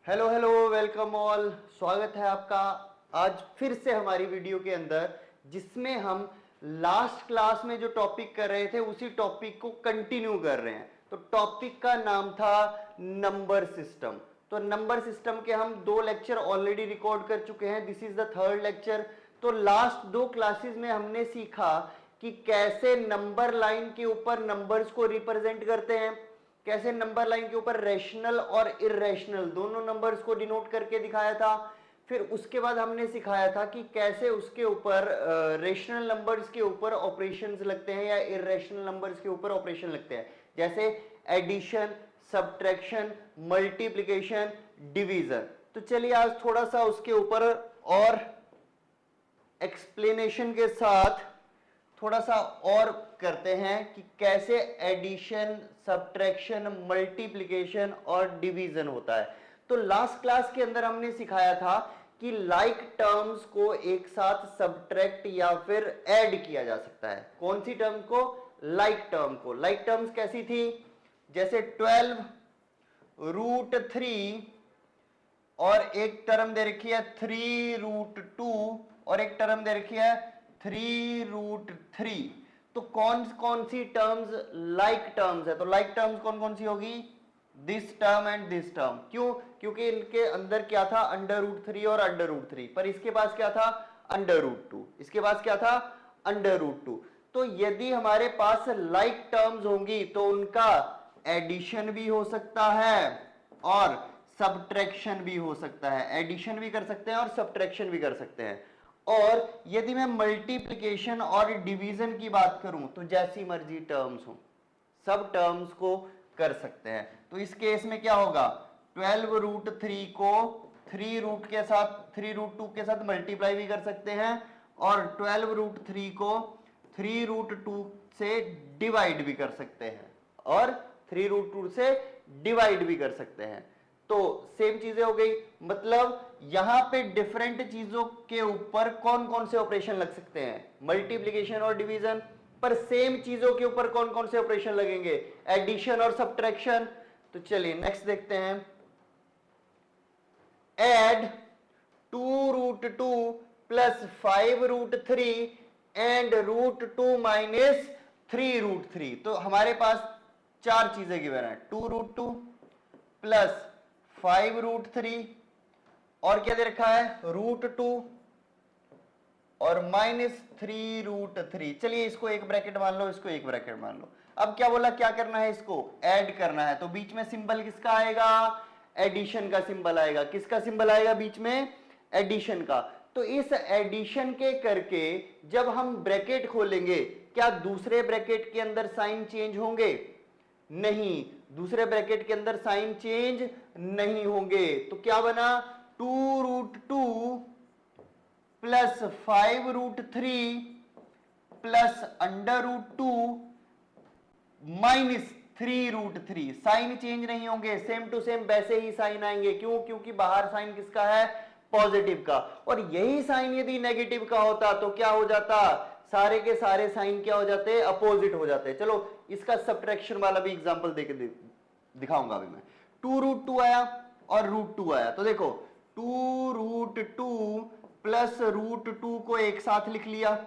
Hello hello, welcome all. स्वागत है आपका आज फिर से हमारी वीडियो के अंदर, जिसमें हम लास्ट क्लास में जो टॉपिक कर रहे थे उसी टॉपिक को कंटिन्यू कर रहे हैं। तो टॉपिक का नाम था नंबर सिस्टम। तो नंबर सिस्टम के हम 2 लेक्चर ऑलरेडी रिकॉर्ड कर चुके हैं। This is the 3rd lecture. तो लास्ट 2 क्लासेस में हमने सीखा कि कैसे नंबर लाइन के ऊपर नंबर्स को रिप्रेजेंट करते हैं, कैसे नंबर लाइन के ऊपर रेशनल और इरेशनल दोनों नंबर्स को डिनोट करके दिखाया था। फिर उसके बाद हमने सिखाया था कि कैसे उसके ऊपर रेशनल नंबर्स के ऊपर ऑपरेशंस लगते हैं या इरेशनल नंबर्स के ऊपर ऑपरेशन लगते हैं, जैसे एडिशन, सब्ट्रैक्शन, मल्टीप्लिकेशन, डिवीजन। तो चलिए आज थोड़ा सा उसके ऊपर और एक्सप्लेनेशन के साथ थोड़ा सा और करते हैं कि कैसे एडिशन, सब्ट्रैक्शन, मल्टीप्लिकेशन और डिवीजन होता है। तो लास्ट क्लास के अंदर हमने सिखाया था कि लाइक टर्म्स को एक साथ सब्ट्रैक्ट या फिर ऐड किया जा सकता है। कौन सी टर्म को? लाइक टर्म को। लाइक टर्म्स कैसी थी? जैसे 12√3 और एक टर्म दे रखी है 3√2 और एक टर्म दे रखी है 3√3। तो कौन कौन सी टर्म्स लाइक टर्म्स है? तो लाइक टर्म्स कौन कौन सी होगी? This term and this term. क्यों? क्योंकि इनके अंदर क्या था? √3 और √3। पर इसके पास क्या था? √2। इसके पास क्या था? √2। तो यदि हमारे पास लाइक टर्म्स होंगी तो उनका एडिशन भी हो सकता है और सब्ट्रैक्शन भी हो सकता है। एडिशन भी कर सकते हैं और सब्ट्रैक्शन भी कर सकते हैं। और यदि मैं मल्टीप्लिकेशन और डिवीजन की बात करूं तो जैसी मर्जी टर्म्स हो, सब टर्म्स को कर सकते हैं। तो इस केस में क्या होगा? 12√3 को 3√2 के साथ मल्टीप्लाई भी कर सकते हैं और 12√3 को 3√2 से डिवाइड भी कर सकते हैं और 3√2 से डिवाइड भी कर सकते हैं। तो सेम चीजें हो गई। मतलब यहां पे डिफरेंट चीजों के ऊपर कौन कौन से ऑपरेशन लग सकते हैं? मल्टीप्लिकेशन और डिवीजन। पर सेम चीजों के ऊपर कौन कौन से ऑपरेशन लगेंगे? एडिशन और सब्ट्रैक्शन। तो चलिए नेक्स्ट देखते हैं। Add 2√2 plus 5√3 and √2 minus 3√3। तो हमारे पास 4 चीजें गिवन है। 2√2 प्लस 5√3 और क्या दे रखा है? √2 और माइनस 3√3। चलिए इसको एक ब्रैकेट मान लो, इसको एक ब्रैकेट मान लो। अब क्या बोला? क्या करना है? इसको ऐड करना है। तो बीच में सिंबल किसका आएगा? एडिशन का सिंबल आएगा। किसका सिंबल आएगा बीच में? एडिशन का। तो इस एडिशन के करके जब हम ब्रैकेट खोलेंगे, क्या दूसरे ब्रैकेट के अंदर साइन चेंज होंगे? नहीं, दूसरे ब्रैकेट के अंदर साइन चेंज नहीं होंगे। तो क्या बना? 2√2 plus 5√3 plus √2 minus 3√3। Sign change नहीं होंगे, सेम टू सेम वैसे ही साइन आएंगे। क्यों? क्योंकि बाहर साइन किसका है? पॉजिटिव का। और यही साइन यदि नेगेटिव का होता तो क्या हो जाता? सारे के सारे साइन क्या हो जाते? अपोजिट हो जाते। चलो इसका सब्ट्रैक्शन वाला भी एग्जांपल देके दिखाऊंगा अभी मैं। 2√2 आया और √2 आया। तो देखो 2√2 प्लस √2 को एक साथ लिख लिया।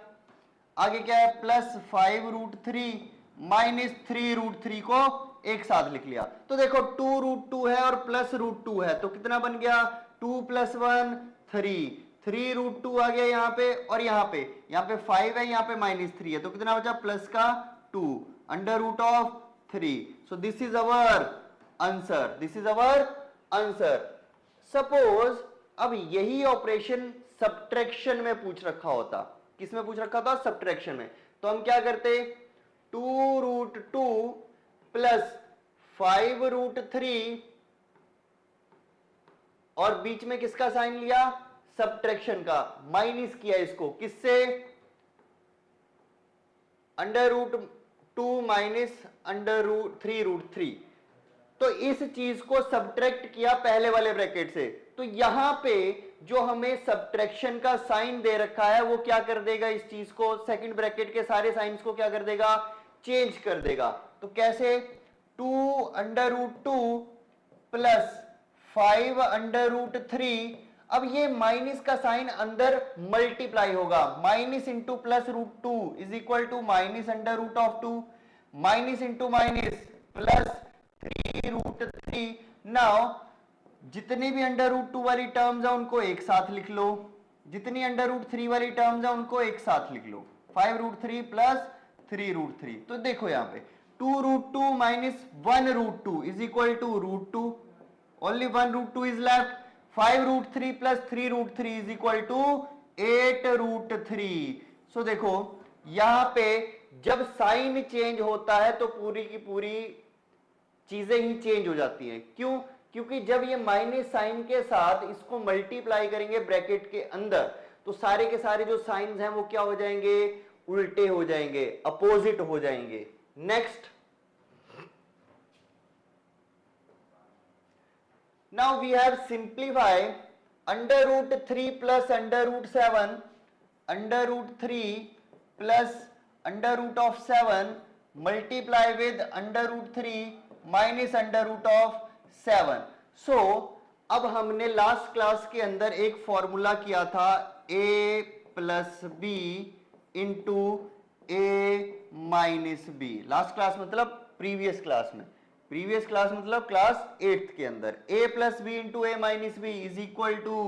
आगे क्या है? प्लस 5√3 माइनस 3√3 को एक साथ लिख लिया। तो देखो 2√2 है और प्लस √2 है, तो कितना बन गया? 2 + 1 3। 3√2 आ गया यहां पे और यहां पे 5 है, यहां पे -3 है, तो कितना बचा? प्लस का 2 √3। So this is our answer. This is our answer. Suppose अब यही ऑपरेशन सब्ट्रैक्शन में पूछ रखा होता। किस में पूछ रखा था? सब्ट्रैक्शन में। तो हम क्या करते? 2√2 प्लस 5√3 और बीच में किसका साइन लिया? सब्ट्रैक्शन का। माइनस किया इसको किससे? √2 माइनस √3√3। तो इस चीज को सब्ट्रैक्ट किया पहले वाले ब्रैकेट से। तो यहां पे जो हमें सब्ट्रैक्शन का साइन दे रखा है वो क्या कर देगा? इस चीज को, सेकंड ब्रैकेट के सारे साइंस को क्या कर देगा? चेंज कर देगा। तो कैसे? 2√2 प्लस 5 अंडर रूट 3। अब ये माइनस का साइन अंदर मल्टीप्लाई होगा, minus into plus root 2 is equal to minus under root of 2, minus into minus plus 3 root 3। Now जितनी भी अंडर रूट 2 वाली टर्म्स है उनको एक साथ लिख लो, जितनी अंडर रूट 3 वाली टर्म्स है उनको एक साथ लिख लो, 5 रूट 3 प्लस 3 रूट 3। तो देखो यहां पे 2 root 2 minus 1 root 2 is equal to root 2, only 1 root 2 is left, 5 root 3 plus 3 root 3 is equal to 8 root 3। So देखो यहां पे जब साइन चेंज होता है तो पूरी की पूरी चीजें ही चेंज हो जाती हैं। क्यों? क्योंकि जब ये माइनस साइन के साथ इसको मल्टीप्लाई करेंगे ब्रैकेट के अंदर तो सारे के सारे जो साइंस हैं वो क्या हो जाएंगे, उल्टे हो जाएंगे, अपोजिट हो जाएंगे। Next, now we have simplify under root 3 plus under root 7, under root 3 plus under root of 7 multiply with under root 3 minus under root of 7। So अब हमने लास्ट क्लास के अंदर एक फॉर्मूला किया था a plus b into a minus b. Last class मतलब previous class में, previous class मतलब क्लास 8th के अंदर a plus b into a minus b is equal to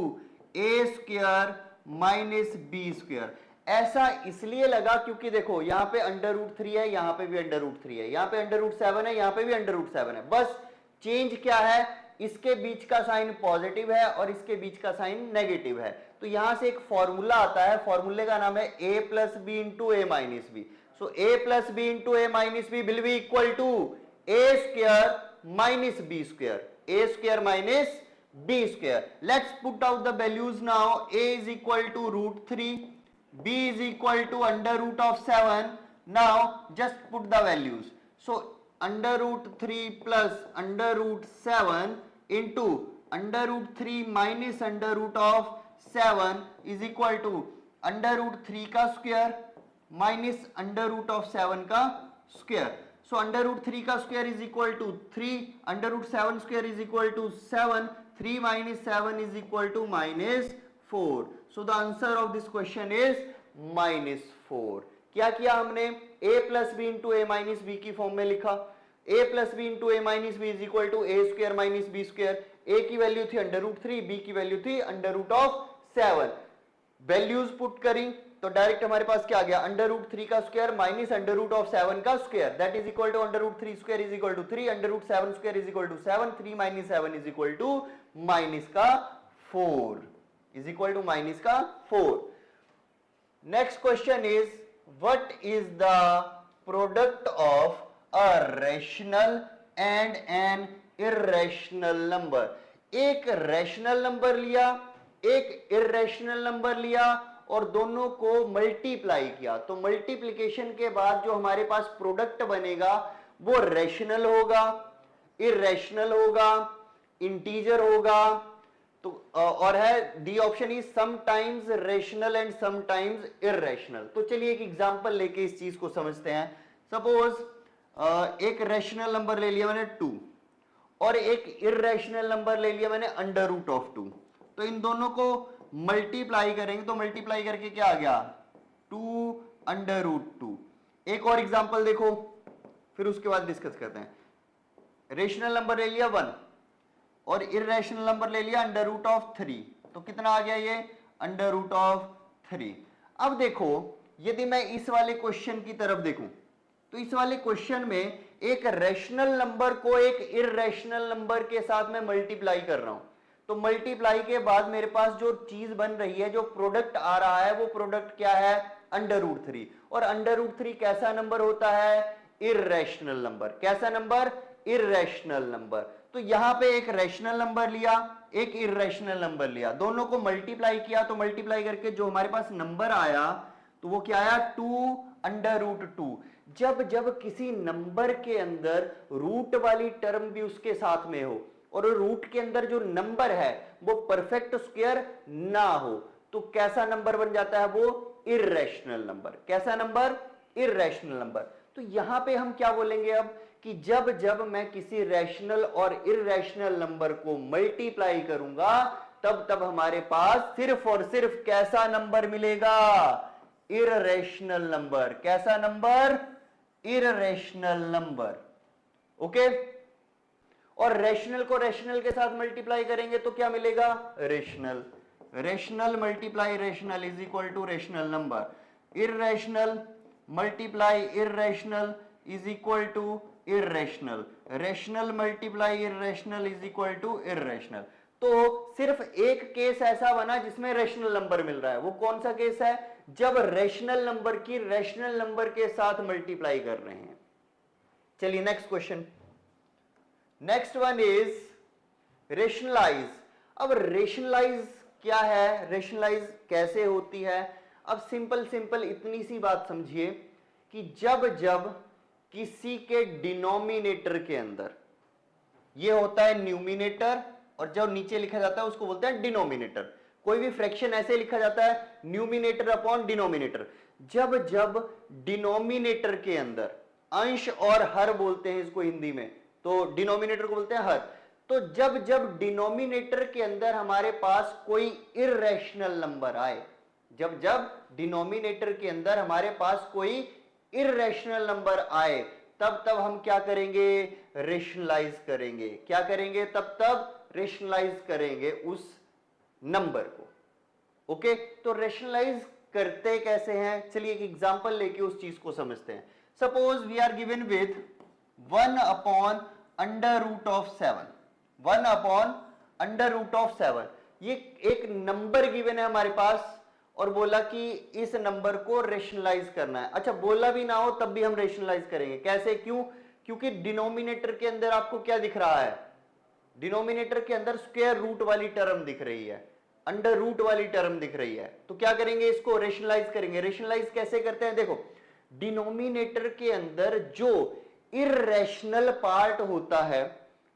a square minus b square. ऐसा इसलिए लगा क्योंकि देखो यहां पे अंडर रूट 3 है, यहां पे भी अंडर रूट 3 है, यहां पे अंडर रूट 7 है, यहां पे भी अंडर रूट 7 है। बस चेंज क्या है, इसके बीच का साइन पॉजिटिव है और इसके बीच का साइन नेगेटिव है। तो यहां से एक फॉर्मूला आता है, फॉर्मूले का नाम है a plus b into a minus b. So a plus b into a minus b will be equal to a square minus b square, a square minus b square. Let's put out the values now. A is equal to root 3, b is equal to under root of 7. Now just put the values. So under root 3 plus under root 7 into under root 3 minus under root of 7 is equal to under root 3 का square minus under root of 7 का square. So under root 3 का square is equal to 3, under root 7 square is equal to 7, 3 minus 7 is equal to minus 4. So the answer of this question is minus 4. क्या किया हमने, a plus b into a minus b की form में लिखा, a plus b into a minus b is equal to a square minus b square. a की value थी under root 3, b की value थी under root of 7. Values put करी तो direct हमारे पास क्या आ गया, अंडर रूट 3 का square minus under root of 7 का square, that is equal to under root 3 square is equal to 3, under root 7 square is equal to 7, 3 minus 7 is equal to minus का 4, is equal to minus का 4. Next question is what is the product of a rational and an irrational number. एक rational number लिया, एक irrational number लिया और दोनों को multiply किया, तो मल्टीप्लिकेशन के बाद जो हमारे पास प्रोडक्ट बनेगा वो रैशनल होगा, इर्रेशनल होगा, इंटीजर होगा. तो और है D option is sometimes rational and sometimes irrational. तो चलिए एक एग्जांपल लेके इस चीज को समझते हैं. सपोज एक रैशनल नंबर ले लिया मैंने 2 और एक इर्रेशनल नंबर ले लिया मैंने अंडर रूट ऑफ 2. तो इन दोनों को मल्टीप्लाई करेंगे तो मल्टीप्लाई करके क्या आ गया, 2 अंडर रूट 2. एक और एग्जांपल देखो फिर उसके बाद डिस्कस करते हैं. रेशनल नंबर ले लिया 1 और इर्रेशनल नंबर ले लिया अंडर रूट ऑफ 3, तो कितना आ गया ये, अंडर रूट ऑफ 3. अब देखो यदि मैं इस वाले क्वेश्चन की तरफ देखूं तो इस वाले क्वेश्चन में एक रैशनल नंबर को एक इर्रेशनल नंबर के साथ मैं मल्टीप्लाई कर रहा हूं. तो मल्टीप्लाई के बाद मेरे पास जो चीज बन रही है, जो प्रोडक्ट आ रहा है, वो प्रोडक्ट क्या है, अंडर रूट 3. और अंडर रूट 3 कैसा नंबर होता है, इर्रेशनल नंबर. कैसा नंबर, इर्रेशनल नंबर. तो यहां पे एक रैशनल नंबर लिया, एक इर्रेशनल नंबर लिया, दोनों को मल्टीप्लाई किया, तो मल्टीप्लाई करके जो हमारे पास नंबर आया तो वो क्या आया, 2 अंडर रूट 2. जब जब किसी नंबर के अंदर रूट वाली टर्म भी उसके साथ में हो और रूट के अंदर जो नंबर है वो परफेक्ट स्क्वायर ना हो तो कैसा नंबर बन जाता है, वो इर्रेशनल नंबर. कैसा नंबर, इर्रेशनल नंबर. तो यहां पे हम क्या बोलेंगे अब कि जब जब मैं किसी रैशनल और इररेशनल नंबर को मल्टीप्लाई करूंगा तब तब हमारे पास सिर्फ और सिर्फ कैसा नंबर मिलेगा? Irrational number. कैसा नंबर? Irrational number. ओके। और रैशनल को रैशनल के साथ मल्टीप्लाई करेंगे तो क्या मिलेगा? Rational. Rational multiply rational is equal to rational number. Irrational multiply irrational is equal to irrational. Rational multiply irrational is equal to irrational. तो सिर्फ एक केस ऐसा बना जिसमें रेशनल नंबर मिल रहा है। वो कौन सा केस है? जब रेशनल नंबर की रेशनल नंबर के साथ मल्टीप्लाई कर रहे हैं। चलिए next question. Next one is rationalize. अब रेशनलाइज क्या है? रेशनलाइज कैसे होती है? अब सिंपल इतनी सी बात समझिए कि जब जब किसी के डिनोमिनेटर के अंदर, ये होता है न्यूमिनेटर और जो नीचे लिखा जाता है उसको बोलते हैं डिनोमिनेटर। कोई भी फ्रैक्शन ऐसे लिखा जाता है न्यूमिनेटर अपॉन डिनोमिनेटर। जब जब डिनोमिनेटर के अंदर अंश और हर बोलते हैं इसको हिंदी में, तो डिनोमिनेटर को बोलते हैं हर। तो जब जब डिनोमिनेटर के अंदर हमारे पास कोई इररेशनल नंबर आए, जब जब डिनोमिनेटर के अंदर हमारे पास कोई इररेशनल नंबर आए, तब तब हम क्या करेंगे? रेशनलाइज करेंगे। क्या करेंगे? तब तब रेशनलाइज करेंगे उस नंबर को। ओके। तो रेशनलाइज करते कैसे हैं? चलिए एक एग्जांपल लेके उस चीज को समझते हैं। Suppose we are given with 1 upon under root of 7। 1 upon under root of 7, ये एक नंबर गिवन है हमारे पास और बोला कि इस नंबर को रेशनलाइज करना है। अच्छा, बोला भी ना हो तब भी हम रेशनलाइज करेंगे। कैसे? क्यों? क्योंकि डिनोमिनेटर के अंदर आपको क्या दिख रहा है? डिनोमिनेटर के अंदर स्क्वायर रूट वाली टर्म दिख रही है, अंडर रूट वाली टर्म दिख रही है। तो क्या करेंगे? इसको रेशनलाइज करेंगे। रेशनलाइज कैसे करते हैं? देखो, डिनोमिनेटर के अंदर जो इररेशनल पार्ट होता है,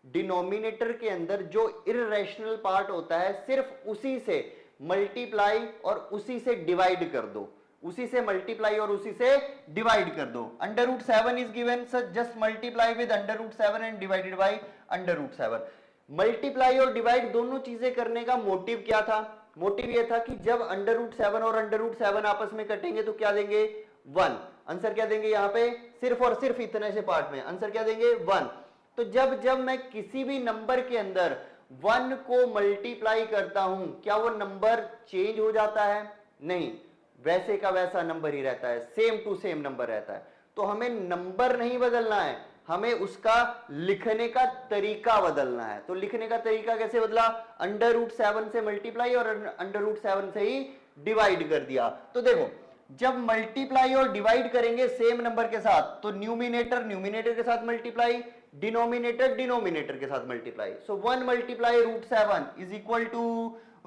डिनोमिनेटर के अंदर जो इररेशनल पार्ट होता है, सिर्फ उसी से मल्टीप्लाई और उसी से डिवाइड कर दो। उसी से मल्टीप्लाई और उसी से डिवाइड कर दो। Under root 7 is given, sir just multiply with under root 7 and divided by under root 7। Multiply और डिवाइड दोनों चीजें करने का मोटिव क्या था? मोटिव यह था कि जब अंडर रूट 7 और अंडर रूट 7 आपस में कटेंगे तो क्या देंगे? 1। आंसर क्या देंगे यहां पे? सिर्फ और सिर्फ इतने से पार्ट में आंसर क्या देंगे? 1। तो जब जब मैं किसी भी नंबर के अंदर 1 को मल्टीप्लाई करता हूं, क्या वो नंबर चेंज हो जाता है? नहीं, वैसे का वैसा नंबर ही रहता है, सेम टू सेम नंबर रहता है। तो हमें नंबर नहीं बदलना है, हमें उसका लिखने का तरीका बदलना है। तो लिखने का तरीका कैसे बदला? अंडर रूट 7 से मल्टीप्लाई और अंडर रूट 7 से ही डिवाइड कर दिया। तो देखो, जब मल्टीप्लाई और डिवाइड करेंगे सेम नंबर के साथ, तो न्यूमिनेटर न्यूमिनेटर के साथ मल्टीप्लाई, डिनोमिनेटर डिनोमिनेटर के साथ multiply. So 1 multiply root 7 is equal to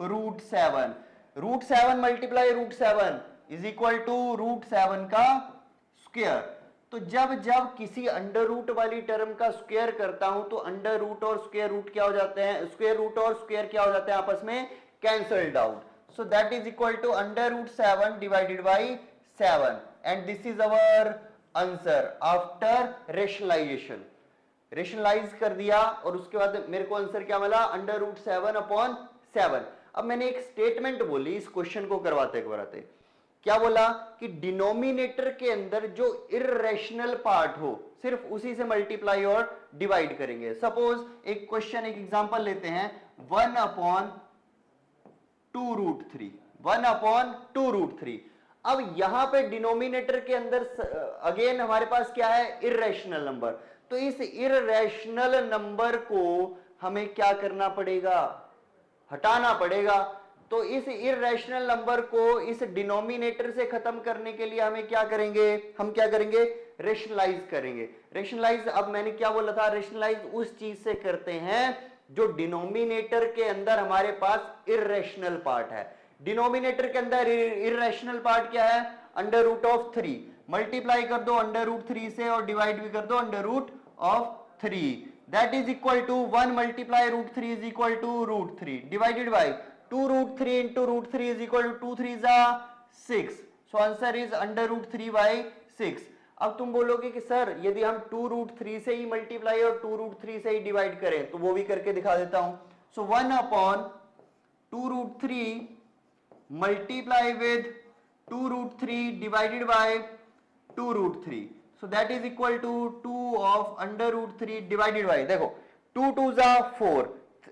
root 7। Root 7 multiply root 7 is equal to root 7 का स्क्वायर। तो जब जब किसी अंडर रूट वाली टर्म का स्क्वायर करता हूं तो अंडर रूट और स्क्वायर रूट क्या हो जाते हैं? स्क्वायर रूट और स्क्वायर क्या हो जाते हैं? आपस में cancelled out. So that is equal to under root 7 divided by 7 and this is our answer after rationalization. Rationalize कर दिया और उसके बाद मेरे को आंसर क्या मिला? Under root 7 upon 7। अब मैंने एक स्टेटमेंट बोली इस क्वेश्चन को करवाते करवाते। क्या बोला? कि डिनोमिनेटर के अंदर जो इररेशनल पार्ट हो, सिर्फ उसी से मल्टीप्लाई और डिवाइड करेंगे। सपोज एक क्वेश्चन, एक एग्जांपल लेते हैं, 1 अपॉन 2 रूट 3। 1 upon 2 root 3। अब यहां पे डिनोमिनेटर के अंदर अगेन हमारे पास क्या है? Irrational number. तो इस इररेशनल नंबर को हमें क्या करना पड़ेगा? हटाना पड़ेगा। तो इस इररेशनल नंबर को इस डिनोमिनेटर से खत्म करने के लिए हमें क्या करेंगे? हम क्या करेंगे? रेशनलाइज करेंगे। रेशनलाइज, अब मैंने क्या बोला था? रेशनलाइज उस चीज से करते हैं जो डिनोमिनेटर के अंदर हमारे पास इररेशनल पार्ट है। डिनोमिनेटर के अंदर इररेशनल पार्ट क्या है? Under root of 3। मल्टीप्लाई कर दो अंडर रूट 3 से और डिवाइड भी कर दो under root of 3। That is equal to 1 multiply root 3 is equal to root 3 divided by 2 root 3 into root 3 is equal to 2 3 जा 6। So answer is under root 3 by 6। अब तुम बोलोगे कि सर यदि हम 2√3 से ही मल्टीप्लाई और 2√3 से ही डिवाइड करें, तो वो भी करके दिखा देता हूं। सो 1/2√3 multiply with 2√3 divided by 2√3, so that is equal to 2 of under√3 divided by, देखो 2 2 जा 4,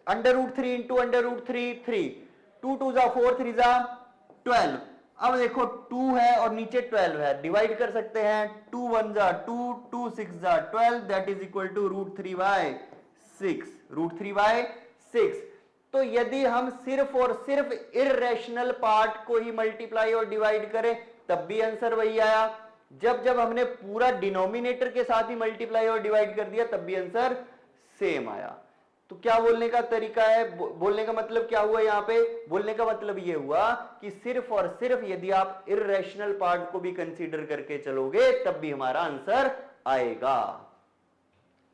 under√3 into under√3 3, 2 2 जा 4, 3 जा 12। अब देखो 2 है और नीचे 12 है, डिवाइड कर सकते हैं, 2 1 जा 2, 2 6 जा 12, that is equal to √3 by 6, √3 by 6। तो यदि हम सिर्फ और सिर्फ इर्रेशनल पार्ट को ही मल्टीप्लाई और डिवाइड करें तब भी आंसर वही आया, जब हमने पूरा डिनोमिनेटर के साथ ही मल्टीप्लाई और डिवाइड कर दिया तब भी आंसर सेम आया। तो क्या बोलने का तरीका है, बोलने का मतलब क्या हुआ यहां पे, बोलने का मतलब ये हुआ कि सिर्फ और सिर्फ यदि आप इर्रेशनल पार्ट को भी कंसीडर करके चलोगे तब भी हमारा आंसर आएगा।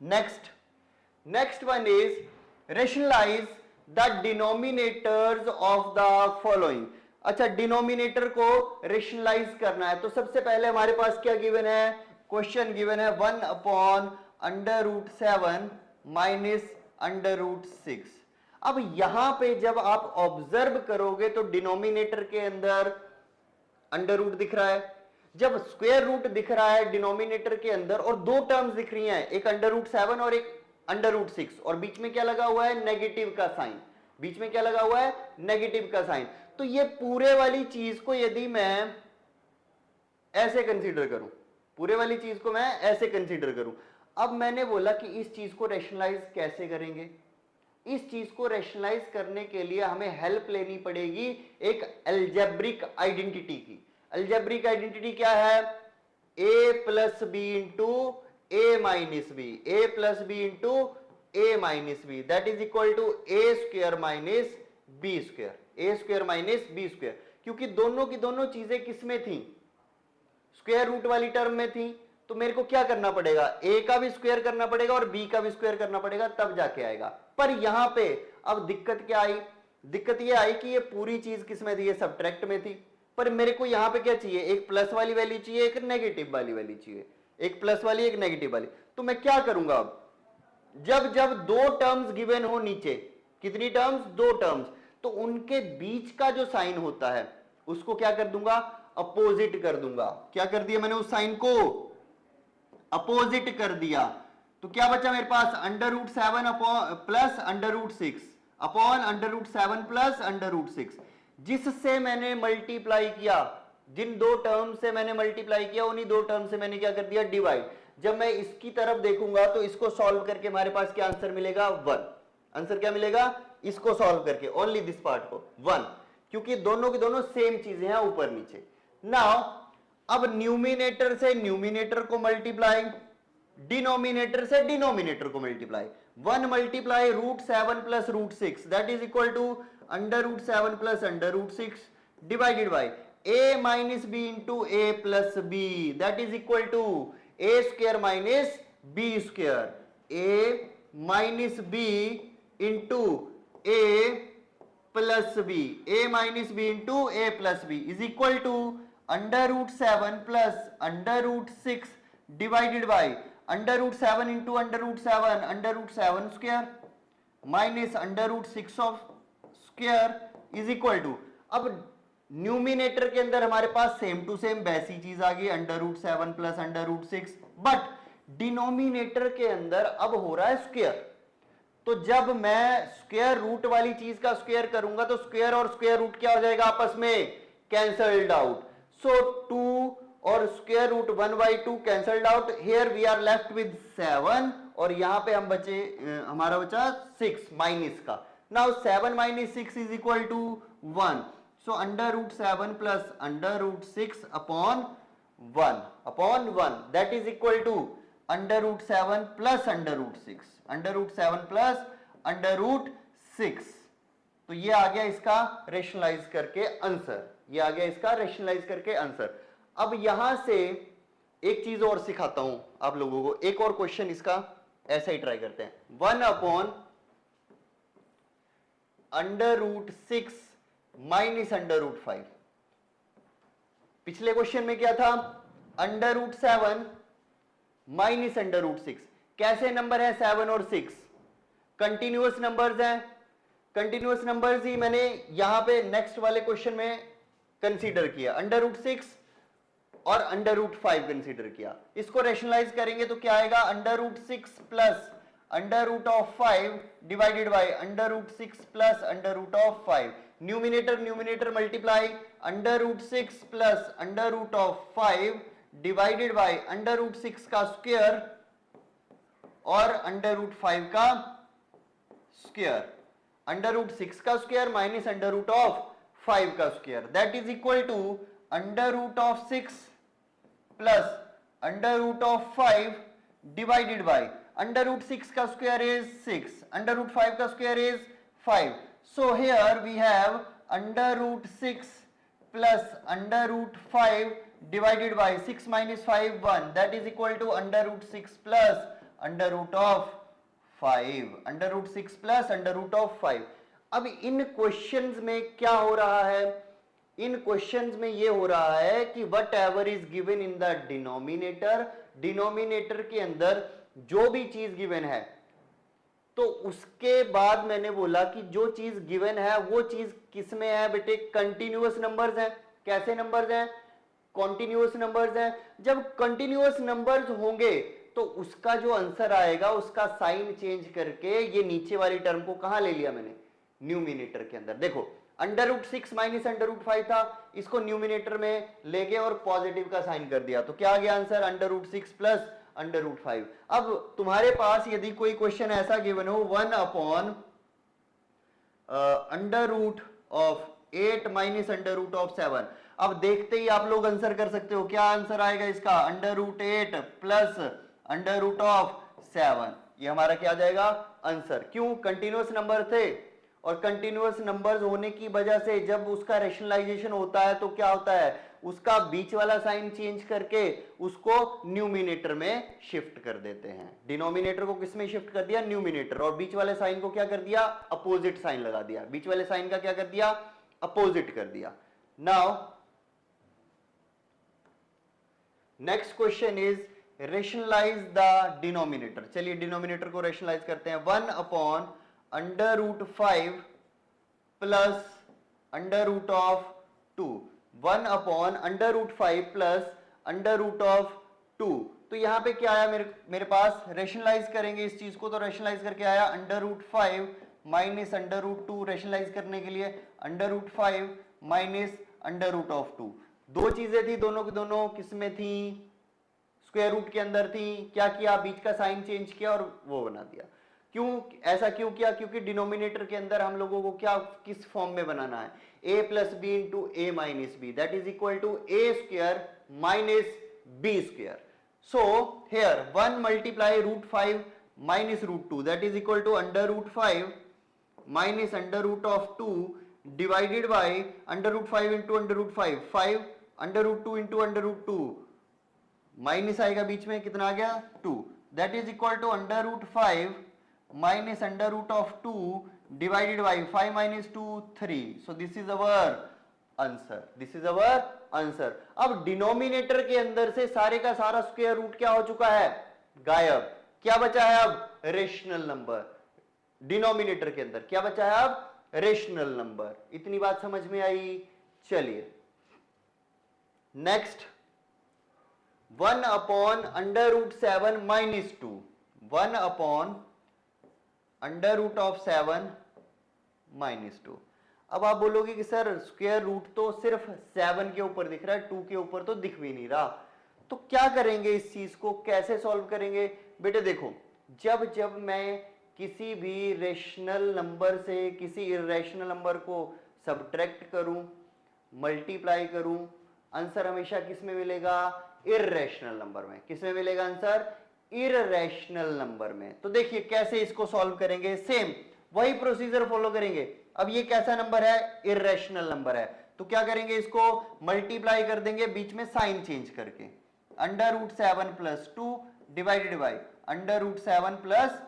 Next one is rationalise the denominators of the following. अच्छा, डिनोमिनेटर को रेशनलाइज करना है तो सबसे पहले हमारे पास क्या गिवन है, क्वेश्चन गिवन है 1/√7 माइनस √6। अब यहां पे जब आप ऑब्जर्व करोगे तो डिनोमिनेटर के अंदर अंडर रूट दिख रहा है, जब स्क्वायर रूट दिख रहा है डिनोमिनेटर के अंदर और दो टर्म्स दिख रही हैं, एक √7 और एक √6, और बीच में क्या लगा हुआ है, नेगेटिव का साइन, बीच में क्या लगा हुआ है, नेगेटिव का साइन। तो ये पूरे वाली चीज को यदि मैं ऐसे कंसीडर करूं, पूरे वाली चीज को मैं ऐसे कंसीडर करूं, अब मैंने बोला कि इस चीज को रैशनलाइज कैसे करेंगे। इस चीज को रैशनलाइज करने के लिए हमें हेल्प लेनी पड़ेगी एक अलजेब्रिक आइडेंटिटी की। अलजेब्रिक आइडेंटिटी क्या है, a plus b into a minus b, a plus b into a minus b, that is equal to a square minus b square, a square minus b square. क्योंकि दोनों की दोनों चीजें किसमें थी, स्क्वायर रूट वाली टर्म में थी, तो मेरे को क्या करना पड़ेगा, a का भी स्क्वायर करना पड़ेगा और b का भी स्क्वायर करना पड़ेगा, तब जाके आएगा। पर यहां पे अब दिक्कत क्या आई, दिक्कत ये आई कि ये पूरी चीज किसमें थी, ये सब्ट्रैक्ट में थी, पर मेरे को यहां पे क्या चाहिए, एक प्लस वाली वैल्यू चाहिए, एक नेगेटिव वाली वैल्यू चाहिए, एक प्लस वाली एक नेगेटिव वाली। तो मैं क्या करूंगा, अब जब जब दो टर्म्स गिवन हो नीचे, कितनी टर्म्स, दो टर्म्स, तो उनके बीच का जो साइन होता है उसको क्या कर दूंगा, अपोजिट कर दूंगा। क्या कर दिया मैंने, उस साइन को अपोजिट कर दिया। तो क्या बचा मेरे पास, √7 प्लस √6 अपॉन √7 प्लस √6, जिससे मैंने मल्टीप्लाई किया, जिन दो टर्म से मैंने मल्टीप्लाई किया उन्हीं दो टर्म से मैंने क्या कर दिया, डिवाइड। जब मैं इसकी तरफ देखूंगा तो इसको सॉल्व करके हमारे पास क्या आंसर मिलेगा, 1। आंसर क्या मिलेगा, इसको सॉल्व करके ओनली दिस पार्ट को 1, क्योंकि दोनों की दोनों सेम चीजें हैं ऊपर नीचे। नाउ अब न्यूमिनेटर से न्यूमिनेटर को मल्टीप्लाई, डिनोमिनेटर से डिनोमिनेटर को मल्टीप्लाई, 1 मल्टीप्लाई √7 plus √6 that is equal to √7 plus √6 divided by a minus b into a plus b that is equal to a square minus b square, a minus b into a plus b, a minus b into a plus b is equal to √7 plus √6 divided by √7 into √7 square minus √6 of square is equal to, अब numerator के अंदर हमारे पास same to same वैसी चीज आ गई √7 plus √6, but denominator के अंदर अब हो रहा है स्क्वायर। तो जब मैं स्क्वायर रूट वाली चीज का स्क्वायर करूंगा तो स्क्वायर और स्क्वायर रूट क्या हो जाएगा, आपस में कैंसल्ड आउट। सो 2 और square root 1/2 cancelled out, here we are left with 7 और यहां पे हम बचे, हमारा बचा 6 माइनस का। Now 7 minus 6 is equal to 1, so √7 plus √6 upon 1 that is equal to √7 plus √6, √7 plus √6। तो ये आ गया इसका रेशनलाइज करके आंसर, ये आ गया इसका रेशनलाइज करके आंसर। अब यहां से एक चीज और सिखाता हूं आप लोगों को, एक और क्वेश्चन इसका ऐसा ही ट्राई करते हैं। 1/√6 माइनस √5, पिछले क्वेश्चन में क्या था, √7 माइनस अंडर रूट 6। कैसे नंबर है 7 और 6? कंटिन्यूअस नंबर्स हैं। कंटिन्यूअस नंबर्स ही मैंने यहां पे नेक्स्ट वाले क्वेश्चन में कंसीडर किया, अंडर रूट 6 और अंडर रूट 5 कंसीडर किया। इसको रेशनलाइज करेंगे तो क्या आएगा, under root 6 plus under root of 5 divided by under root 6 plus under root of 5। Numerator numerator multiply, under root 6 plus under root of 5 divided by under root 6 का square और under root 5 का square. Under root 6 का square minus under root of 5 का square, that is equal to under root of 6 plus under root of 5 divided by under root 6 का square is 6, under root 5 का square is 5. So here we have under root 6 plus under root 5 divided by 6 minus 5 1, that is equal to under root 6 plus under root of 5, under root 6 plus under root of 5. अब इन questions में क्या हो रहा है, इन questions में ये हो रहा है कि what ever is given in the denominator, denominator के अंदर जो भी चीज गिवन है तो उसके बाद मैंने बोला कि जो चीज गिवन है वो चीज किस में है बेटे, कंटिन्यूअस नंबर्स हैं। कैसे नंबर्स हैं, कॉन्टिन्यूअस नंबर्स हैं। जब कंटिन्यूअस नंबर्स होंगे तो उसका जो आंसर आएगा उसका साइन चेंज करके ये नीचे वाली टर्म को कहां ले लिया मैंने, न्यूमिनेटर के अंदर। देखो under root 6 minus under root 5 था, इसको न्यूमिनेटर में ले गए और पॉजिटिव का साइन कर दिया, तो क्या आ गया answer, under root 6 plus under root 5। अब तुम्हारे पास यदि कोई क्वेश्चन ऐसा गिवन हो 1 upon under root of 8 minus under root of 7, अब देखते ही आप लोग आंसर कर सकते हो। क्या आंसर आएगा इसका, under root 8 plus under root of 7, ये हमारा क्या आ जाएगा आंसर। क्यों, कंटिन्यूअस नंबर थे और कंटिन्यूअस नंबर्स होने की वजह से जब उसका रेशनलाइजेशन होता है तो क्या होता है, उसका बीच वाला साइन चेंज करके उसको न्यूमिनेटर में शिफ्ट कर देते हैं। डिनोमिनेटर को किस में शिफ्ट कर दिया, न्यूमिनेटर, और बीच वाले साइन को क्या कर दिया, अपोजिट साइन लगा दिया, बीच वाले साइन का क्या कर दिया, अपोजिट कर दिया। Now next question is rationalise the denominator. चलिए डिनोमिनेटर को रेशनलाइज करते हैं। 1 upon under root 5 plus under root of 2, 1 upon under root 5 plus under root of 2। तो यहां पे क्या आया मेरे पास, रेशनलाइज करेंगे इस चीज को, तो रेशनलाइज करके आया under root 5 minus under root 2। Rationalise करने के लिए under root 5 minus under root of 2, दो चीजें थी, दोनों की दोनों किस में थी, स्क्वायर रूट के अंदर थी। क्या किया, बीच का साइन चेंज किया और वो बना दिया। क्यों, ऐसा क्यों किया, क्योंकि डिनोमिनेटर के अंदर हम लोगों को क्या किस फॉर्म में बनाना है, a plus b into a minus b, that is equal to a square minus b square. So here 1 multiply root 5 minus root 2, that is equal to under root 5 minus under root of 2 divided by under root 5 into under root 5, 5 under root 2 into under root 2, minus आएगा बीच में, कितना आ गया 2, that is equal to under root 5 minus under root of 2 divided by 5 minus 2 3. So this is our answer, this is our answer. अब denominator के अंदर से सारे का सारा स्क्वायर रूट क्या हो चुका है, गायब। क्या बचा है अब, रेशनल नंबर। डिनोमिनेटर के अंदर क्या बचा है अब, रेशनल नंबर। इतनी बात समझ में आई। चलिए next, 1 upon under root 7 minus 2, 1 upon under root of 7 minus 2। अब आप बोलोगे कि सर स्क्वायर रूट तो सिर्फ 7 के ऊपर दिख रहा है, 2 के ऊपर तो दिख भी नहीं रहा, तो क्या करेंगे, इस चीज को कैसे सॉल्व करेंगे। बेटे देखो, जब जब मैं किसी भी रेशनल नंबर से किसी इर्रेशनल नंबर को सब्ट्रैक्ट करूं, मल्टीप्लाई करूं, आंसर हमेशा किस में मिलेगा, इर्रेशनल नंबर में। किस में मिलेगा आंसर, इर्रेशनल नंबर में। तो देखिए कैसे इसको सॉल्व करेंगे, सेम वही प्रोसीजर फॉलो करेंगे। अब ये कैसा नंबर है, इर्रेशनल नंबर है, तो क्या करेंगे, इसको मल्टीप्लाई कर देंगे बीच में साइन चेंज करके, under root 7 plus 2 divided by under root 7 plus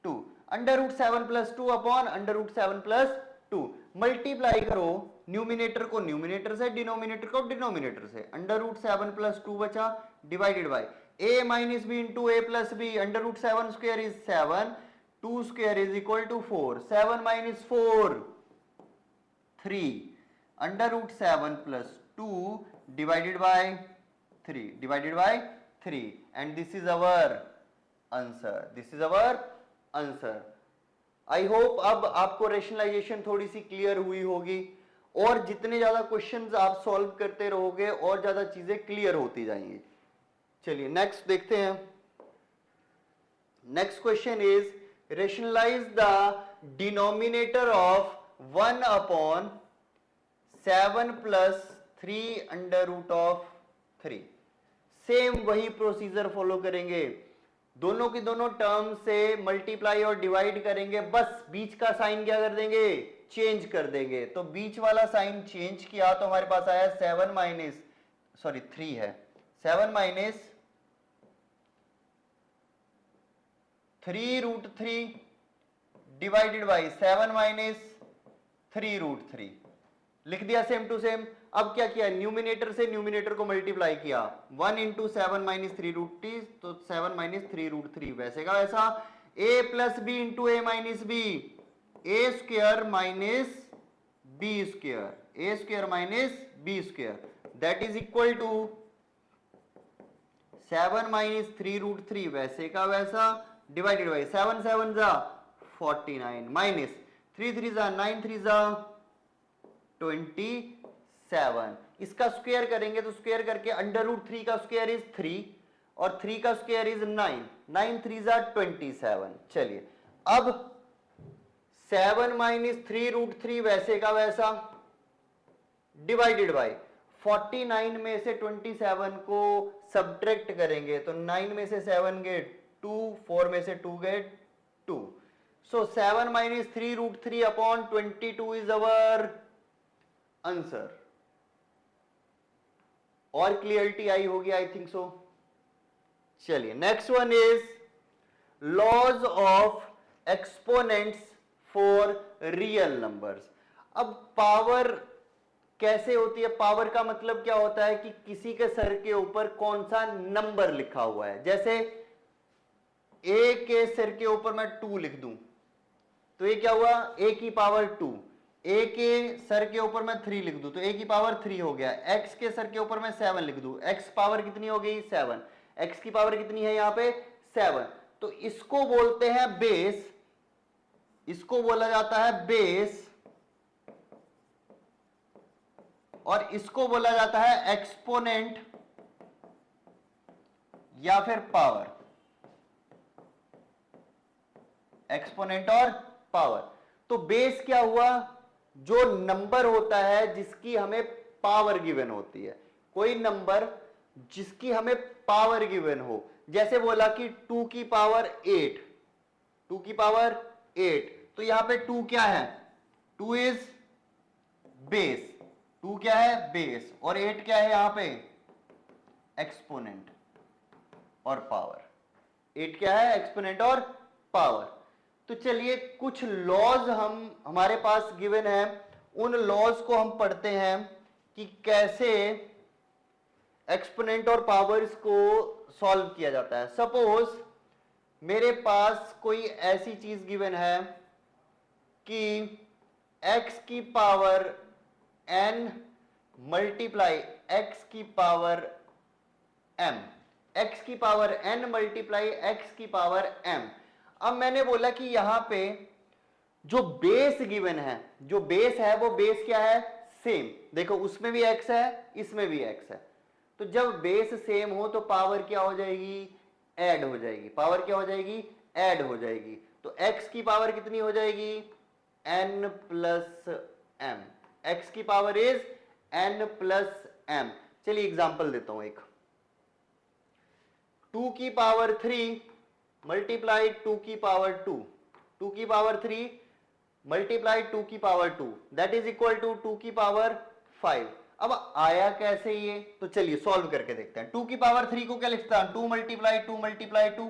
2, under root 7 plus 2 upon under root 7 plus 2। Multiply करो न्यूमिनेटर को न्यूमिनेटर से, डिनोमिनेटर को डिनोमिनेटर से, अंडर रूट 7 प्लस 2 बचा divided by a minus b into a plus b, under root 7 square is 7, 2 square is equal to 4, 7 minus 4, 3, under root 7 plus 2 divided by 3, and this is our answer. I hope अब आपको rationalisation थोड़ी सी clear हुई होगी, और जितने ज्यादा questions आप solve करते रहोगे और ज्यादा चीजें क्लियर होती जाएंगी. चलिए नेक्स्ट देखते हैं. Next question is rationalise the denominator of 1 upon 7 plus 3 under root of 3. Same वही प्रोसीजर फॉलो करेंगे, दोनों की दोनों टर्म से मल्टीप्लाई और डिवाइड करेंगे, बस बीच का साइन क्या कर देंगे, चेंज कर देंगे. तो बीच वाला साइन चेंज किया तो हमारे पास आया 3 है, 7 minus 3 root 3 divided by 7 minus 3 root 3. लिख दिया सेम टू सेम. अब क्या किया, न्यूमिनेटर से न्यूमिनेटर को मल्टीप्लाई किया, 1 इंटू 7 माइनस 3 रूट 3, तो 7 माइनस 3 रूट 3 वैसे का वैसा. a plus b into a minus b, a square minus b square, a square minus b square, that is equal to 7 minus 3 root 3 वैसे का वैसा, डिवाइडेड बाई 7 7 जा 49 minus 3 3 जा 9 3 जा 27. इसका स्क्वायर करेंगे तो स्क्वायर करके अंडर रूट 3 का स्क्वायर इज 3 और 3 का स्क्वायर इज 9, 9 3 जा 27. चलिए अब 7 माइनस 3 रूट 3 वैसे का वैसा डिवाइडेड बाई 49 में से 27 को सब्ट्रैक्ट करेंगे तो 9 में से 7 गए 2, 4 में से 2 गए 2. So 7 minus 3 root 3 upon 22 is our answer. और क्लियरिटी आई होगी आई थिंक सो. चलिए next one is laws of exponents for real numbers. अब पावर कैसे होती है, पावर का मतलब क्या होता है कि किसी के सर के ऊपर कौन सा नंबर लिखा हुआ है. जैसे a के सिर के ऊपर मैं 2 लिख दूं तो ये क्या हुआ, a की पावर 2. a के सर के ऊपर मैं 3 लिख दूं तो a की पावर 3 हो गया. x के सर के ऊपर मैं 7 लिख दूं, x पावर कितनी हो गई 7, x की पावर कितनी है यहां पे 7. तो इसको बोलते हैं बेस, इसको बोला जाता है बेस, और इसको बोला जाता है एक्सपोनेंट या फिर पावर. एक्सपोनेंट और पावर. तो बेस क्या हुआ, जो नंबर होता है जिसकी हमें पावर गिवन होती है, कोई नंबर जिसकी हमें पावर गिवन हो. जैसे बोला कि 2 की पावर 8, 2 की पावर 8, तो यहां पे 2 क्या है, 2 इज बेस, 2 क्या है बेस, और 8 क्या है यहां पे एक्सपोनेंट और पावर. 8 क्या है एक्सपोनेंट और पावर. तो चलिए कुछ लॉज हमारे पास गिवन है, उन लॉज को हम पढ़ते हैं कि कैसे एक्सपोनेंट और पावर्स को सॉल्व किया जाता है. सपोज मेरे पास कोई ऐसी चीज गिवन है कि x की पावर n मल्टीप्लाई x की पावर m, x की पावर n मल्टीप्लाई x की पावर m. अब मैंने बोला कि यहां पे जो बेस गिवन है, जो बेस है वो बेस क्या है सेम. देखो उसमें भी x है, इसमें भी x है, तो जब बेस सेम हो तो पावर क्या हो जाएगी, ऐड हो जाएगी. पावर क्या हो जाएगी, ऐड हो जाएगी. तो x की पावर कितनी हो जाएगी n प्लस m, x की power is n plus m. चलिए एग्जांपल देता हूं एक. 2 की पावर 3 मल्टीप्लाई 2 की पावर 2, 2 की पावर 3 मल्टीप्लाई 2 की power 2, that is equal to 2 की पावर 5. अब आया कैसे ये, तो चलिए सॉल्व करके देखते हैं. 2 की पावर 3 को क्या लिखता है, 2 मल्टीप्लाई 2 मल्टीप्लाई 2,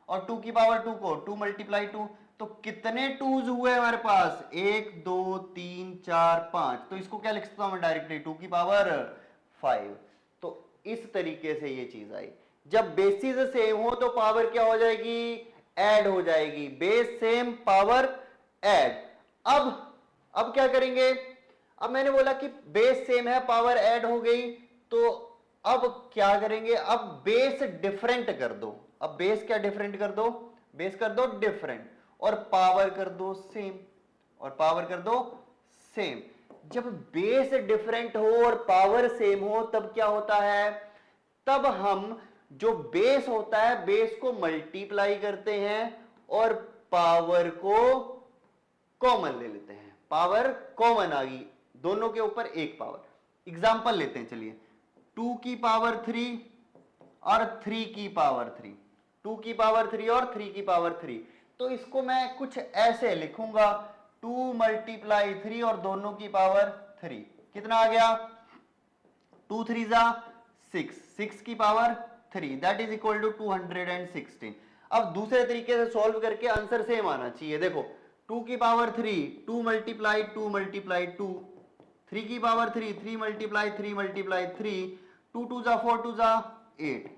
और 2 की पावर 2 को 2 मल्टीप्लाई 2. तो कितने 2s हुए हमारे पास, 1 2 3 4 5. तो इसको क्या लिख सकता हूं मैं डायरेक्टली, 2 की पावर 5. तो इस तरीके से ये चीज आई. जब बेसिस सेम हो तो पावर क्या हो जाएगी, ऐड हो जाएगी, बेस सेम पावर ऐड। अब क्या करेंगे, अब मैंने बोला कि बेस सेम है पावर ऐड हो गई, तो अब क्या करेंगे, अब बेस डिफरेंट कर दो। अब बेस क्या डिफरेंट कर दो, बेस कर दो डिफरेंट और पावर कर दो सेम, और पावर कर दो सेम। जब बेस डिफरेंट हो और पावर सेम हो तब क्या होता है, तब हम जो बेस होता है बेस को मल्टीप्लाई करते हैं और पावर को कॉमन ले लेते हैं। पावर कॉमन आ गई, दोनों के ऊपर एक पावर। एग्जांपल लेते हैं, चलिए 2 की पावर 3 और 3 की पावर 3, 2 की पावर 3 और 3 की पावर 3। तो इसको मैं कुछ ऐसे लिखूंगा, 2 मल्टीप्लाई 3 और दोनों की पावर 3, कितना आ गया, 2 3 जा 6, 6 की power 3 that is equal to 216। अब दूसरे तरीके से सॉल्व करके आंसर सेम आना चाहिए। देखो 2 की पावर 3, 2 मल्टीप्लाई 2 मल्टीप्लाई 2, 3 की पावर 3, 3 मल्टीप्लाई 3 मल्टीप्लाई 3, 2 2 जा 4 2 जा 8,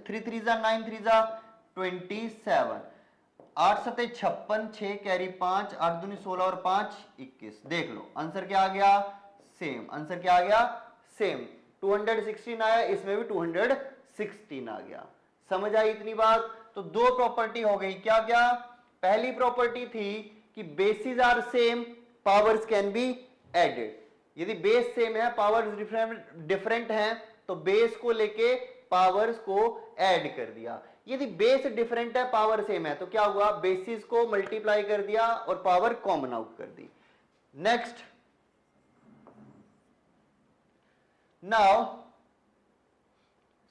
3 3 जा 9 3 जा 27, 8 7 56, 6 कैरी 5, 8 दूनी 16 और 5 21। देख लो आंसर क्या आ गया, सेम। आंसर क्या आ गया, सेम। 216 आया, इसमें भी 216 आ गया। समझ आई इतनी बात। तो दो प्रॉपर्टी हो गई, क्या क्या, पहली प्रॉपर्टी थी कि bases are same, powers can be added. यदि बेस सेम है पावर्स डिफरेंट हैं तो बेस को लेके पावर्स को ऐड कर दिया। यदि बेस डिफरेंट है पावर सेम है तो क्या हुआ, बेसिस को मल्टीप्लाई कर दिया और पावर कॉमन आउट कर दी। Next, now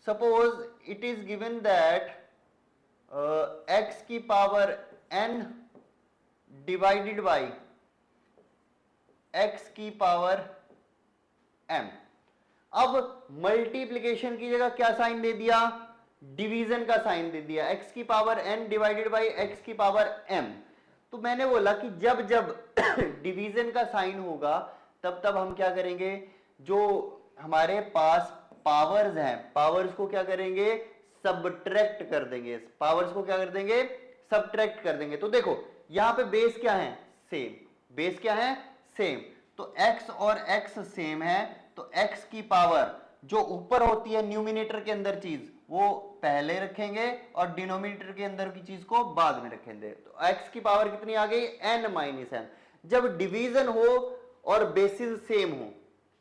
suppose it is given that x की power n divided by x की पावर m। अब मल्टीप्लीकेशन की जगह क्या साइन दे दिया, डिवीजन का साइन दे दिया, x की power n divided by x की पावर m। तो मैंने बोला कि जब जब डिवीजन का साइन होगा तब तब हम क्या करेंगे, जो हमारे पास पावर्स हैं पावर्स को क्या करेंगे, सबट्रैक्ट कर देंगे। पावर्स को क्या कर देंगे, सबट्रैक्ट कर देंगे। तो देखो यहां पे बेस क्या है, सेम, बेस क्या है, सेम। तो x और x सेम है तो x की पावर जो ऊपर होती है न्यूमिनेटर के अंदर चीज वो पहले रखेंगे और डिनोमिनेटर के अंदर की चीज को बाद में रखेंगे। तो x की पावर कितनी आ गई, n माइनस n। जब डिवीजन हो और बेसिस सेम हो,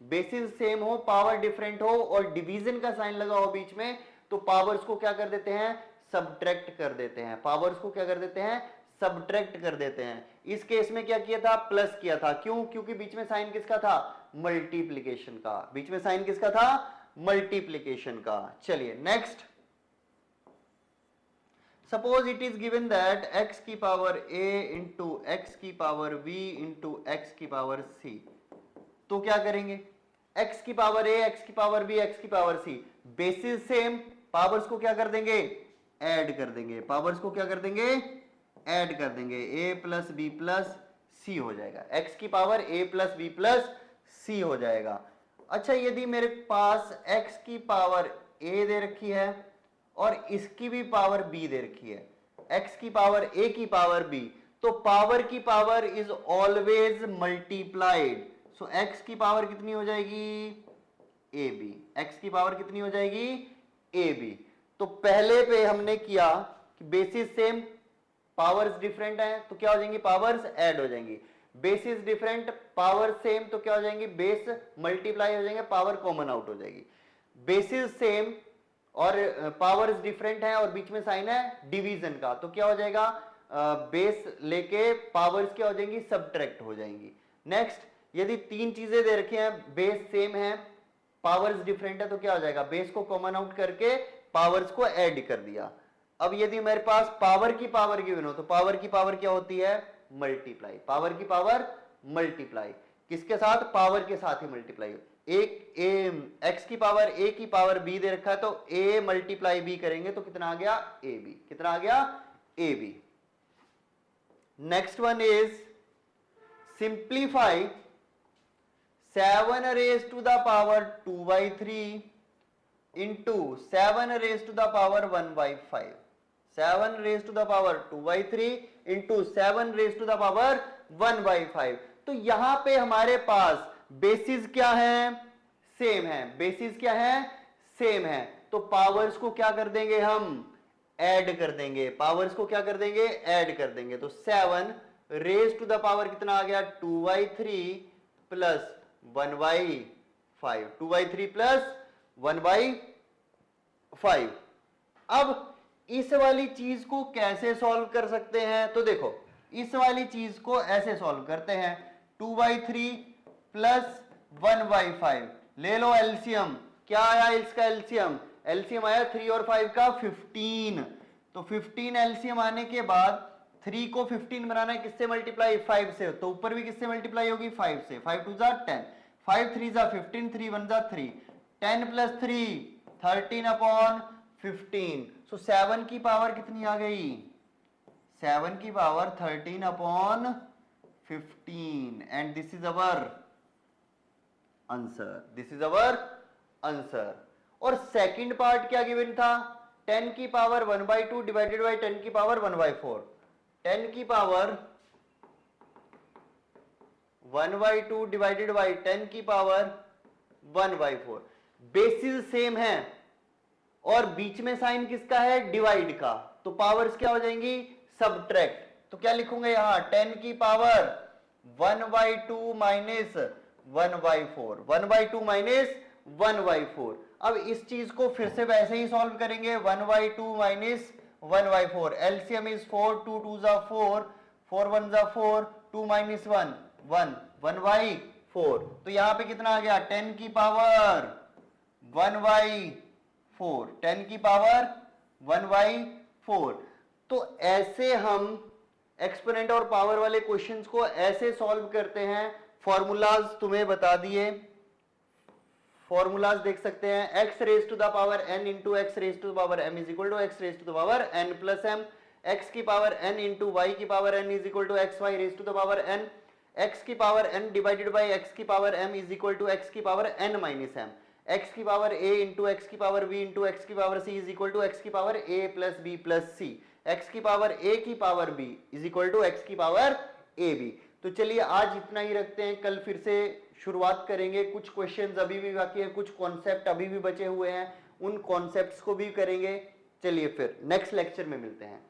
बेसिस सेम हो पावर डिफरेंट हो और डिवीजन का साइन लगा हो बीच में, तो पावर्स को क्या कर देते हैं, सबट्रैक्ट कर देते हैं। पावर्स को क्या कर देते हैं, सबट्रैक्ट कर देते हैं। इस केस में क्या किया था, प्लस किया था। क्यों, क्योंकि बीच में साइन किसका था, मल्टीप्लिकेशन का। बीच में साइन किसका था, मल्टीप्लिकेशन का। चलिए next, suppose it is given that x की पावर a इंटू एक्स की पावर b इंटू एक्स की पावर c। तो क्या करेंगे, x की पावर a, x की पावर b, x की power c, basis same, powers को क्या कर देंगे, ऐड कर देंगे। पावर्स को क्या कर देंगे, ऐड कर देंगे। a plus B plus C हो जाएगा, x की power a plus B plus C हो जाएगा। अच्छा यदि मेरे पास x की पावर a दे रखी है और इसकी भी पावर b दे रखी है, x की पावर a की पावर b, तो पावर की power is always multiplied. So x की पावर कितनी हो जाएगी, ab। x की पावर कितनी हो जाएगी, ab। तो पहले पे हमने किया कि बेसिस सेम पावर्स डिफरेंट है तो क्या हो जाएंगी, पावर्स ऐड हो जाएंगी। बेसिस डिफरेंट पावर सेम तो क्या हो जाएंगी, बेस मल्टीप्लाई हो जाएंगे, पावर कॉमन आउट हो जाएगी। बेसिस सेम और पावर्स डिफरेंट है और बीच में साइन है डिवीजन का, तो क्या हो जाएगा, बेस लेके पावर्स क्या हो जाएंगी, सबट्रैक्ट हो जाएंगी। नेक्स्ट, यदि तीन चीजें दे रखी हैं, बेस सेम है पावर्स डिफरेंट है, तो क्या हो जाएगा, बेस को कॉमन आउट करके पावर्स को ऐड कर दिया। अब यदि मेरे पास पावर की पावर गिवन हो तो पावर की पावर क्या होती है, मल्टीप्लाई। पावर की पावर मल्टीप्लाई किसके साथ, पावर के साथ ही मल्टीप्लाई। एक ए एक्स की पावर ए की पावर बी दे रखा है तो ए मल्टीप्लाई बी करेंगे तो कितना आ गया, ए बी। कितना आ गया, a b. Next one is simplify 7 raised to the power 2/3 into 7 raise to the power 1/5, 7 raise to the power 2/3 into 7 raise to the power 1/5। तो यहां पे हमारे पास बेसिस क्या है, सेम है, बेसिस क्या है, सेम है। तो पावर्स को क्या कर देंगे, हम ऐड कर देंगे, पावर्स को क्या कर देंगे, ऐड कर देंगे। तो 7 रेज टू द पावर कितना आ गया, 2/3 प्लस 1/5, 2/3 प्लस 1/5। अब इस वाली चीज को कैसे सॉल्व कर सकते हैं, तो देखो इस वाली चीज को ऐसे सॉल्व करते हैं, 2/3 प्लस 1/5, ले लो एलसीएम, क्या आया इसका एलसीएम, एलसीएम आया 3 और 5 का 15। तो 15 एलसीएम आने के बाद 3 को 15 बनाना है किससे मल्टीप्लाई, 5 से, तो ऊपर भी किससे मल्टीप्लाई होगी, 5 से, 5 2 जा 10, 5 3 जा 15, 3 1 जा 3, 10 प्लस 3 13/15। सो 7 की पावर कितनी आ गई, 7 की power 13/15 and this is our answer, this is our answer. और सेकंड पार्ट क्या गिवन था, 10 की पावर 1/2 डिवाइडेड बाय 10 की पावर 1/4, 10 की पावर 1/2 डिवाइडेड बाय 10 की पावर 1/4। बेसिस सेम है और बीच में साइन किसका है, डिवाइड का, तो पावर्स क्या हो जाएंगी, सबट्रैक्ट। तो क्या लिखूंगा यहां, 10 की पावर 1/2 माइनस 1/4, 1/2 माइनस 1/4। अब इस चीज को फिर से वैसे ही सॉल्व करेंगे, 1/2 माइनस 1/4, एलसीएम इज 4, 2 2 जा 4, 4 1 जा 4, 2 माइनस 1 1, 1/4। तो यहां पे कितना आ गया, 10 की पावर 1/4, 10 की पावर 1/4। तो ऐसे हम एक्सपोनेंट और पावर वाले क्वेश्चंस को ऐसे सॉल्व करते हैं। फॉर्मूलाज तुम्हें बता दिए, फॉर्मूलाज देख सकते हैं, x raise to the power n into x raise to the power m is equal to x raise to the power n plus m, x की पावर n इंटू y की power n is equal to x y raise to the power n, x की power n divided by x की power m is equal to x की power n minus m, x की power a into x की power b into x की power c is equal to x की power a plus b plus c, x की power a की power b is equal to x की power ab। तो चलिए आज इतना ही रखते हैं, कल फिर से शुरुआत करेंगे, कुछ क्वेश्चंस अभी भी बाकी है, कुछ कॉन्सेप्ट अभी भी बचे हुए हैं, उन कॉन्सेप्ट्स को भी करेंगे। चलिए फिर नेक्स्ट लेक्चर में मिलते हैं।